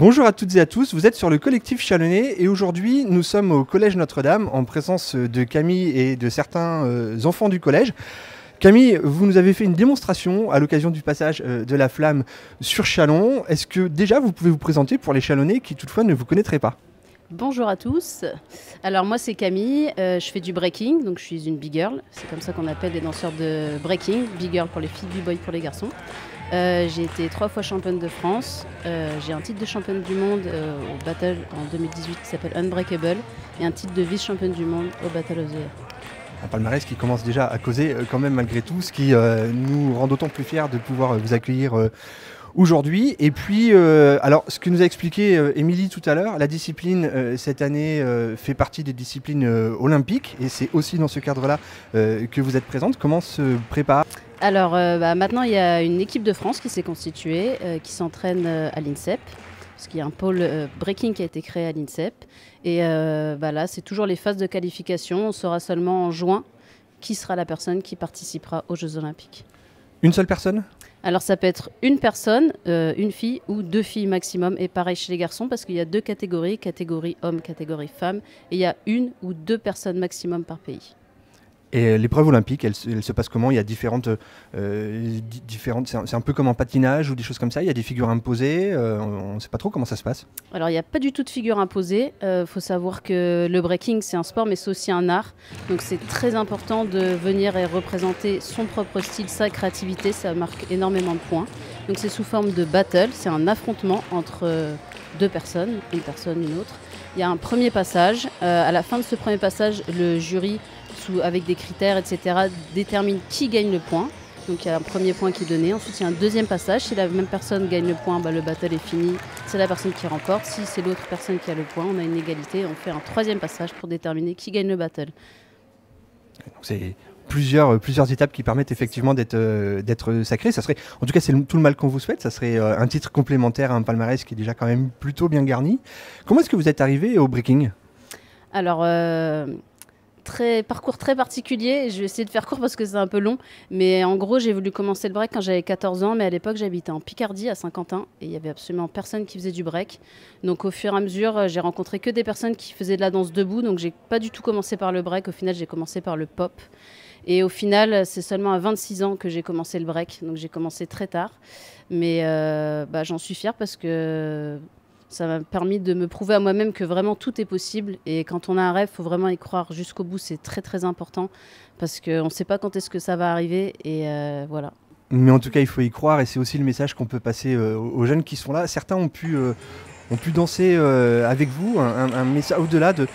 Bonjour à toutes et à tous, vous êtes sur le collectif Chalonnais et aujourd'hui nous sommes au collège Notre-Dame en présence de Camille et de certains enfants du collège. Camille, vous nous avez fait une démonstration à l'occasion du passage de la flamme sur Châlons. Est-ce que déjà vous pouvez vous présenter pour les Chalonnais qui toutefois ne vous connaîtraient pas? Bonjour à tous, alors moi c'est Camille, je fais du breaking, donc je suis une big girl, c'est comme ça qu'on appelle les danseurs de breaking, big girl pour les filles, big boy pour les garçons. J'ai été 3 fois championne de France, j'ai un titre de championne du monde au Battle en 2018 qui s'appelle Unbreakable et un titre de vice-championne du monde au Battle of the Year. Un palmarès qui commence déjà à causer quand même malgré tout, ce qui nous rend d'autant plus fiers de pouvoir vous accueillir aujourd'hui. Et puis, alors ce que nous a expliqué Émilie tout à l'heure, la discipline cette année fait partie des disciplines olympiques et c'est aussi dans ce cadre-là que vous êtes présente. Comment se prépare? Alors maintenant il y a une équipe de France qui s'est constituée, qui s'entraîne à l'INSEP, parce qu'il y a un pôle breaking qui a été créé à l'INSEP. Et là c'est toujours les phases de qualification, on saura seulement en juin qui sera la personne qui participera aux Jeux Olympiques. Une seule personne? Alors ça peut être une personne, une fille ou 2 filles maximum, et pareil chez les garçons parce qu'il y a 2 catégories, catégorie homme, catégorie femme, et il y a 1 ou 2 personnes maximum par pays. Et l'épreuve olympique, elle se passe comment? Il y a différentes c'est un peu comme en patinage ou des choses comme ça, il y a des figures imposées, on ne sait pas trop comment ça se passe. Alors il n'y a pas du tout de figure imposée, faut savoir que le breaking c'est un sport mais c'est aussi un art, donc c'est très important de venir et représenter son propre style, sa créativité, ça marque énormément de points. Donc c'est sous forme de battle, c'est un affrontement entre 2 personnes, une personne, une autre. Il y a un premier passage, à la fin de ce premier passage, le jury avec des critères, etc., détermine qui gagne le point. Donc il y a un premier point qui est donné, ensuite il y a un deuxième passage. Si la même personne gagne le point, le battle est fini, c'est la personne qui remporte. Si c'est l'autre personne qui a le point, on a une égalité, on fait un troisième passage pour déterminer qui gagne le battle. Donc c'est plusieurs étapes qui permettent effectivement d'être sacré. Ça serait, en tout cas c'est tout le mal qu'on vous souhaite, ça serait un titre complémentaire à un palmarès qui est déjà quand même plutôt bien garni. Comment est-ce que vous êtes arrivé au breaking? Alors parcours très particulier, je vais essayer de faire court parce que c'est un peu long, mais en gros j'ai voulu commencer le break quand j'avais 14 ans, mais à l'époque j'habitais en Picardie à Saint-Quentin et il y avait absolument personne qui faisait du break. Donc au fur et à mesure j'ai rencontré que des personnes qui faisaient de la danse debout, donc j'ai pas du tout commencé par le break, au final j'ai commencé par le pop. Et au final c'est seulement à 26 ans que j'ai commencé le break, donc j'ai commencé très tard, mais j'en suis fière parce que ça m'a permis de me prouver à moi-même que vraiment tout est possible. Et quand on a un rêve, il faut vraiment y croire jusqu'au bout. C'est très très important parce qu'on ne sait pas quand est-ce que ça va arriver. Et voilà. Mais en tout cas, il faut y croire et c'est aussi le message qu'on peut passer aux jeunes qui sont là. Certains ont pu danser avec vous, un message au-delà de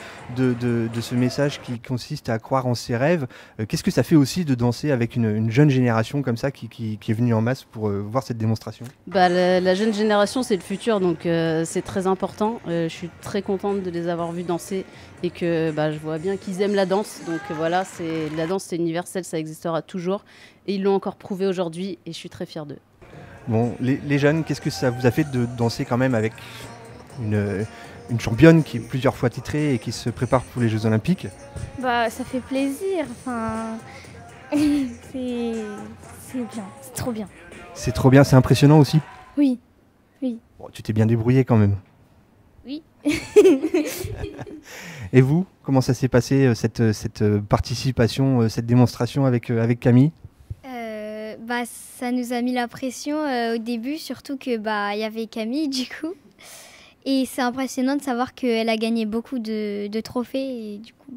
ce message qui consiste à croire en ses rêves. Qu'est-ce que ça fait aussi de danser avec une jeune génération comme ça qui est venue en masse pour voir cette démonstration? La jeune génération, c'est le futur, donc c'est très important. Je suis très contente de les avoir vus danser et que je vois bien qu'ils aiment la danse. Donc voilà, la danse, c'est universel, ça existera toujours. Et ils l'ont encore prouvé aujourd'hui et je suis très fière d'eux. Bon, les jeunes, qu'est-ce que ça vous a fait de danser quand même avec une championne qui est plusieurs fois titrée et qui se prépare pour les Jeux Olympiques? Ça fait plaisir, c'est bien, c'est trop bien. C'est trop bien, c'est impressionnant aussi? Oui. Bon, tu t'es bien débrouillé quand même. Oui. Et vous, comment ça s'est passé cette participation, cette démonstration avec Camille? Ça nous a mis la pression au début, surtout que y avait Camille du coup. Et c'est impressionnant de savoir qu'elle a gagné beaucoup de trophées et du coup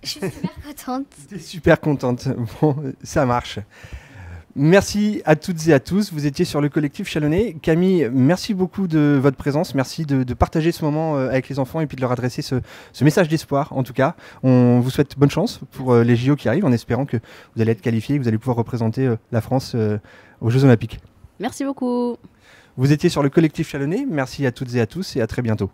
je suis super contente. J'étais super contente. Bon, ça marche. Merci à toutes et à tous. Vous étiez sur le collectif Chalonnais. Camille, merci beaucoup de votre présence. Merci de partager ce moment avec les enfants et puis de leur adresser ce message d'espoir. En tout cas, on vous souhaite bonne chance pour les JO qui arrivent en espérant que vous allez être qualifiés et que vous allez pouvoir représenter la France aux Jeux Olympiques. Merci beaucoup. Vous étiez sur le collectif Chalonnais. Merci à toutes et à tous et à très bientôt.